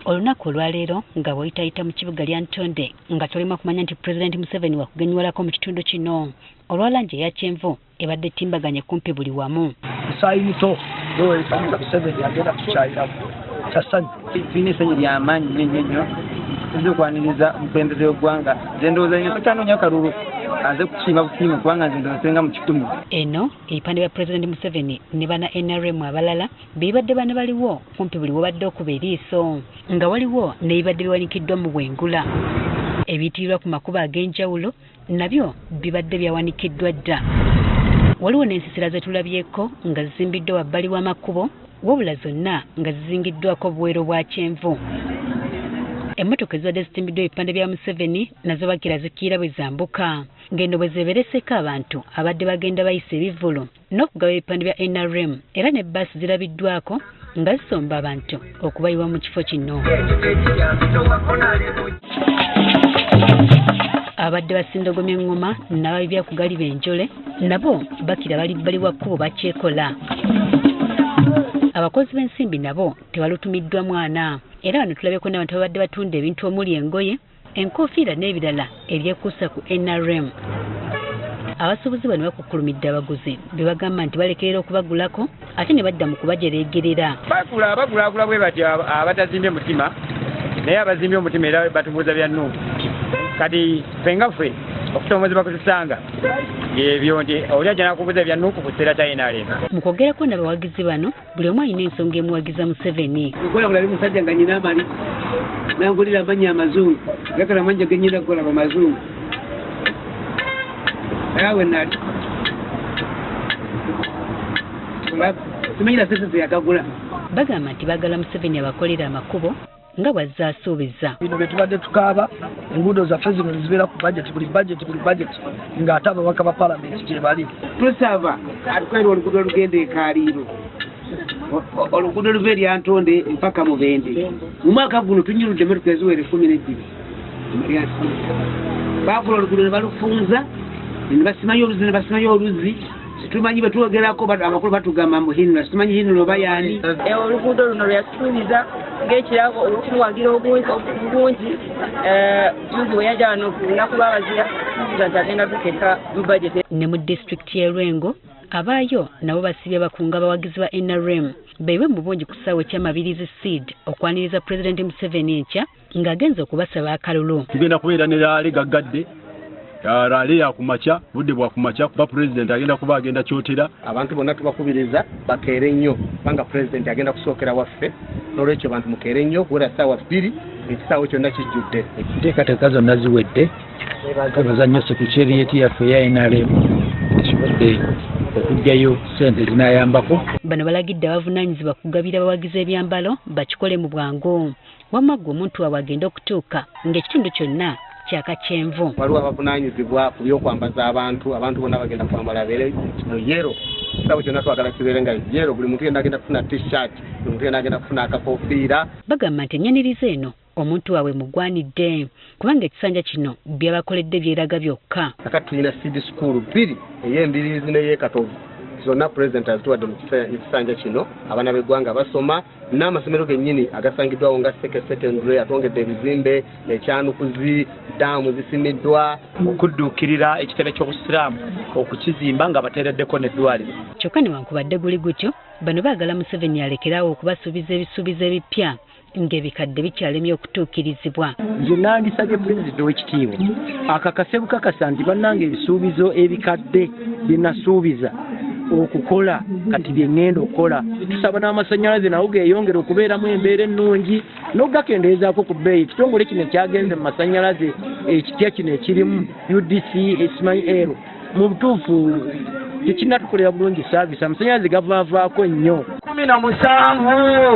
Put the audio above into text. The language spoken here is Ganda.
olunaku olwaleero nga bw'oyitayita mu kibuga lya Ntonde nga tolema kumanya nti Pulezidenti Museveni wakugenywalako mu kitundu kino olwa langi eya kyenvu ebadde etimbaganye kumpi buli wamu. Musayito lw'oyitayita Museveni agenda kukyayiramu kyasanyu tulina essanyu ly'amaanyi nnyo ez'okwaniriza omukulembeze w'eggwanga nze ndowooza nnyo tutanoonya kalulu aze kukiima busiimu kubanga nze ndoozenga mu kitundu. Eno ebipande bya Pulezidenti Museveni ne bana NRM abalala bibadde bana baliwo kumpi buli wabadde okuba eriiso nga waliwo n'ebibadde biwanikiddwa mu bwengula. Ebiyitirirwa ku makubo ag'enjawulo nabyo bibadde byawanikiddwa dda. Waliwo n'ensisira ze tulabyeko nga zizimbiddwa wabbali w'amakubo wabula zonna nga zizingiddwako buwero bwa kyenvu. Emmotoka ezibadde zitimbiddwa ebipande bya Museveni nazo bakira zikiira bwe zambuka ng'eno bwe zeebereseko abantu abadde bagenda bayisa ebivvulu n'okugaba ebipande bya NRM era ne bbaasi zirabiddwako nga zisomba abantu okubayiwa mu kifo kino. Abadde basindogomya engoma n'ababibya ku gali b'enjole nabo bakira bali bbali wa kkubo bakyekola. Abakozi b'ensimbi nabo tebalutumiddwa mwana era wano tulabyeko n'abantu babadde batunda ebintu omuli engoye, enkofiira n'ebirala ebyekuusa ku NRM. Abasuubuzi bano bakukkulumidde abaguzi be bagamba nti balekerera okubagulako ate ne badda mu kubajereegerera. Bagula bwe batyo abatazimbye mutima naye abazimbye omutima era batubuuza bya Nuupu. Kati fenga ffe okutomozebwa kutusanga ebyo nti oli ajja n'akubuuza bya Nuupu ku kiseera kya NRM. Mu kwogerako n'abawagizi bano buli omu alina ensonga emuwagiza Museveni. Nkola kulali musajja nga nyina amali nangulira amannya amazungu gakala amanja genyina kukola bamazungu awe nali simanyira sente zeyagagula. Bagamba nti baagala Museveni abakolera amakubo nga bw'azze asuubiza. bino bye tubadde tukaaba enguudo zaffe zino zibeera ku buli budget ng'ate ababaka ba palamenti gye bali. Tusaba atukolera oluguudo olugenda e Kaliiro oluguudo luva eri Ntonde mpaka Mubende. Mu mwaka guno tunyirudde emmotoka eziwera 12 baafula oluguudo ne balufunza ne basimayo oluzi situmanyi betuwogerako amakulu batugamba muhinula situmanyi hinula oba yaani. Oluguudo luno lweyasuubiza ng'ekirago okumuwagira obungi juzi bwe yajja wano ku lunaku lw'abaziya nti agenda tuteeka mu budget. Ne mu disitulikiti y'e Lwengo abaayo nabo basibye bakunga abawagizi ba NRM beewe mu bungi ku ssaawa eky'amabirizi seed okwaniriza Pulezidenti Museveni enkya ng'agenza okubasaba akalulu. Tugenda kubeera ne laale gaggadde laale yakumakya budde bwakumakya kuba Pulezidenti agenda kuba agenda kyotera. Abantu bonna tubakubiriza bakeere nnyo kubanga Pulezidenti agenda kusookera waffe n'olwekyo abantu mukeere nnyo kuwera ssaawa 2 ekisaawe kyonna kijjudde. Enteekateeka zonna ziwedde twebaza nnyo sekituliyeti yaffe eya NRM esobodde okugyayo ssente zinaayambako. Bano balagidde abavunaanyizibwa kugabira abawagizi ebyambalo bakikole mu bwangu wamma ggwe omuntu waabwe agenda okutuuka ng'ekitundu kyonna kyaka kyenvu. Waliwo abavunaanyizibwa ku by'okwambaza abantu bonna bagenda kwambala beere mu yero. Ekisaawe kyonna twagala kibeere nga yero, buli muntu yenna agenda kufuna t-shirt, buli muntu yenna agenda kufuna akakofiira. Bagamba nti ennyaniriza eno omuntu waabwe mugwanidde kubanga ekisanja kino byabakoledde byeraga byokka. Kakati tulina seed school 2 ey'Embiriizi n'ey'Ekatovu zonna Pulezidenti azituwadde mu kisanja kino abaana b'eggwanga basoma n'amasomero gennyini agasangiddwawo nga Seke Secondary atwongedde ebizimbe ekyanukuzi ddaamu zisimiddwa. Okudduukirira ekitebe ky'obusiraamu okukizimba nga bateereddeko n'eddwaliro. Kyokka newankubadde guli gutyo bano baagala Museveni alekerawo okubasuubiza ebisuubizo ebipya ng'ebikadde bikyalemye okutuukirizibwa. Nze nandisabye Pulezidenti w'ekitiibwa akakase bukakasa nti bannange ebisuubizo ebikadde bye nasuubiza okukola kati bye ŋŋenda okukola. Tusaba n'amasannyalaze nawo geeyongera okubeeramu embeera ennungi n'okugakendeezaako ku bbeeyi. Ekitongole kino ekyagenze mu masannyalaze ekitya kino ekirimu UDC Ismail mu butuufu tekinnatukolera bulungi saavisi. Amasannyalaze gavaavaako nnyo. 17